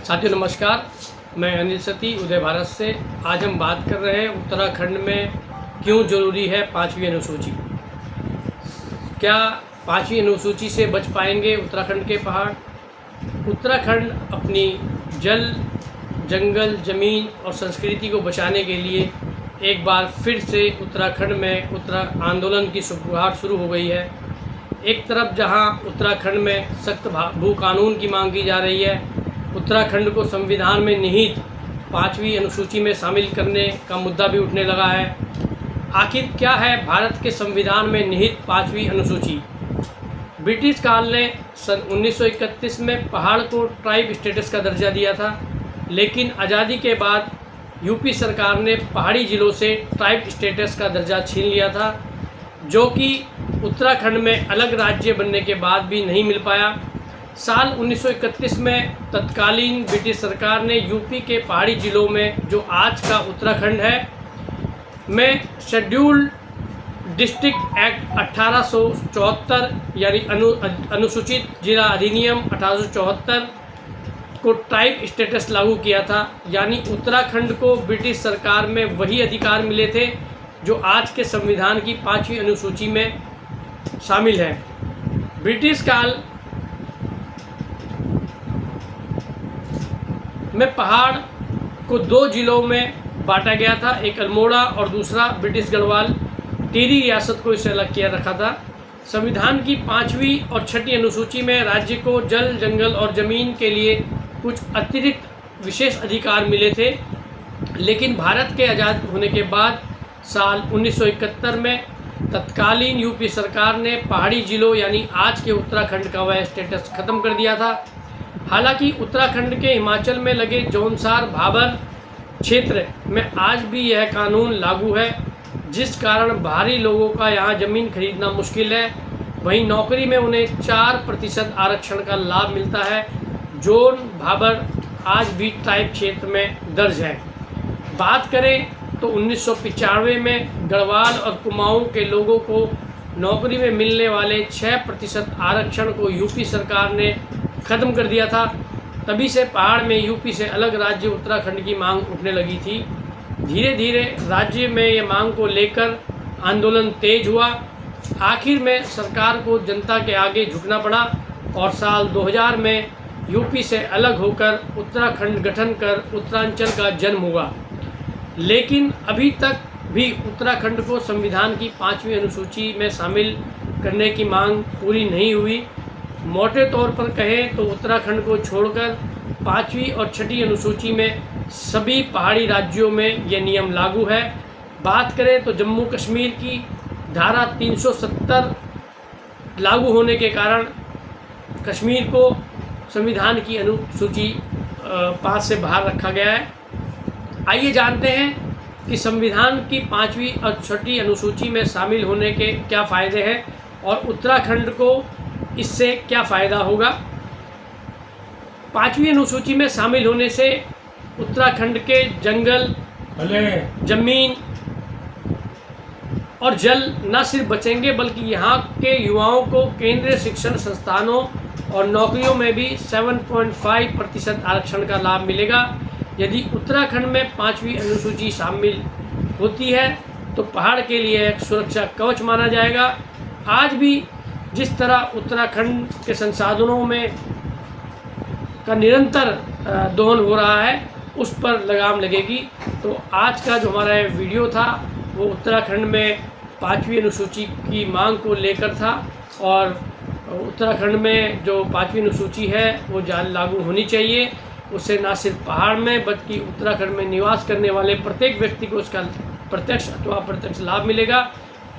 साथियों नमस्कार, मैं अनिल सती उदय भारत से। आज हम बात कर रहे हैं उत्तराखंड में क्यों ज़रूरी है 5वीं अनुसूची। क्या 5वीं अनुसूची से बच पाएंगे उत्तराखंड के पहाड़। उत्तराखंड अपनी जल, जंगल, ज़मीन और संस्कृति को बचाने के लिए एक बार फिर से उत्तराखंड में आंदोलन की शुरुआत शुरू हो गई है। एक तरफ जहां उत्तराखंड में सख्त भू कानून की मांग की जा रही है, उत्तराखंड को संविधान में निहित 5वीं अनुसूची में शामिल करने का मुद्दा भी उठने लगा है। आखिर क्या है भारत के संविधान में निहित 5वीं अनुसूची। ब्रिटिश काल ने सन 1931 में पहाड़ को ट्राइब स्टेटस का दर्जा दिया था, लेकिन आज़ादी के बाद यूपी सरकार ने पहाड़ी ज़िलों से ट्राइब स्टेटस का दर्जा छीन लिया था, जो कि उत्तराखंड में अलग राज्य बनने के बाद भी नहीं मिल पाया। साल 1931 में तत्कालीन ब्रिटिश सरकार ने यूपी के पहाड़ी ज़िलों में, जो आज का उत्तराखंड है, में शेड्यूल्ड डिस्ट्रिक्ट एक्ट 1874 यानी अनुसूचित जिला अधिनियम 1874 को ट्राइब स्टेटस लागू किया था। यानी उत्तराखंड को ब्रिटिश सरकार में वही अधिकार मिले थे जो आज के संविधान की 5वीं अनुसूची में शामिल है। ब्रिटिश काल में पहाड़ को 2 ज़िलों में बांटा गया था, एक अल्मोड़ा और दूसरा ब्रिटिश गढ़वाल। टिहरी रियासत को इससे अलग किया रखा था। संविधान की 5वीं और 6वीं अनुसूची में राज्य को जल, जंगल और ज़मीन के लिए कुछ अतिरिक्त विशेष अधिकार मिले थे, लेकिन भारत के आज़ाद होने के बाद साल 1971 में तत्कालीन यूपी सरकार ने पहाड़ी ज़िलों यानी आज के उत्तराखंड का वह स्टेटस ख़त्म कर दिया था। हालांकि उत्तराखंड के हिमाचल में लगे जौनसार भाबर क्षेत्र में आज भी यह कानून लागू है, जिस कारण बाहरी लोगों का यहाँ ज़मीन खरीदना मुश्किल है। वहीं नौकरी में उन्हें 4% आरक्षण का लाभ मिलता है। जौन भाबर आज भी ट्राइब क्षेत्र में दर्ज है। बात करें तो 1995 में गढ़वाल और कुमाऊं के लोगों को नौकरी में मिलने वाले 6% आरक्षण को यूपी सरकार ने ख़त्म कर दिया था। तभी से पहाड़ में यूपी से अलग राज्य उत्तराखंड की मांग उठने लगी थी। धीरे धीरे राज्य में ये मांग को लेकर आंदोलन तेज हुआ। आखिर में सरकार को जनता के आगे झुकना पड़ा और साल 2000 में यूपी से अलग होकर उत्तराखंड गठन कर उत्तरांचल का जन्म हुआ। लेकिन अभी तक भी उत्तराखंड को संविधान की 5वीं अनुसूची में शामिल करने की मांग पूरी नहीं हुई। मोटे तौर पर कहें तो उत्तराखंड को छोड़कर 5वीं और 6वीं अनुसूची में सभी पहाड़ी राज्यों में ये नियम लागू है। बात करें तो जम्मू कश्मीर की धारा 370 लागू होने के कारण कश्मीर को संविधान की अनुसूची 5 से बाहर रखा गया है। आइए जानते हैं कि संविधान की 5वीं और 6वीं अनुसूची में शामिल होने के क्या फ़ायदे हैं और उत्तराखंड को इससे क्या फ़ायदा होगा। 5वीं अनुसूची में शामिल होने से उत्तराखंड के जंगल, ज़मीन और जल न सिर्फ बचेंगे, बल्कि यहाँ के युवाओं को केंद्रीय शिक्षण संस्थानों और नौकरियों में भी 7.5% आरक्षण का लाभ मिलेगा। यदि उत्तराखंड में 5वीं अनुसूची शामिल होती है तो पहाड़ के लिए एक सुरक्षा कवच माना जाएगा। आज भी जिस तरह उत्तराखंड के संसाधनों में का निरंतर दोहन हो रहा है, उस पर लगाम लगेगी। तो आज का जो हमारा वीडियो था वो उत्तराखंड में 5वीं अनुसूची की मांग को लेकर था और उत्तराखंड में जो 5वीं अनुसूची है वो लागू होनी चाहिए। उससे न सिर्फ पहाड़ में बल्कि उत्तराखंड में निवास करने वाले प्रत्येक व्यक्ति को उसका प्रत्यक्ष अथवा अप्रत्यक्ष लाभ मिलेगा।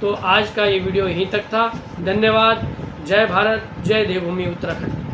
तो आज का ये वीडियो यहीं तक था। धन्यवाद। जय भारत, जय देवभूमि उत्तराखंड।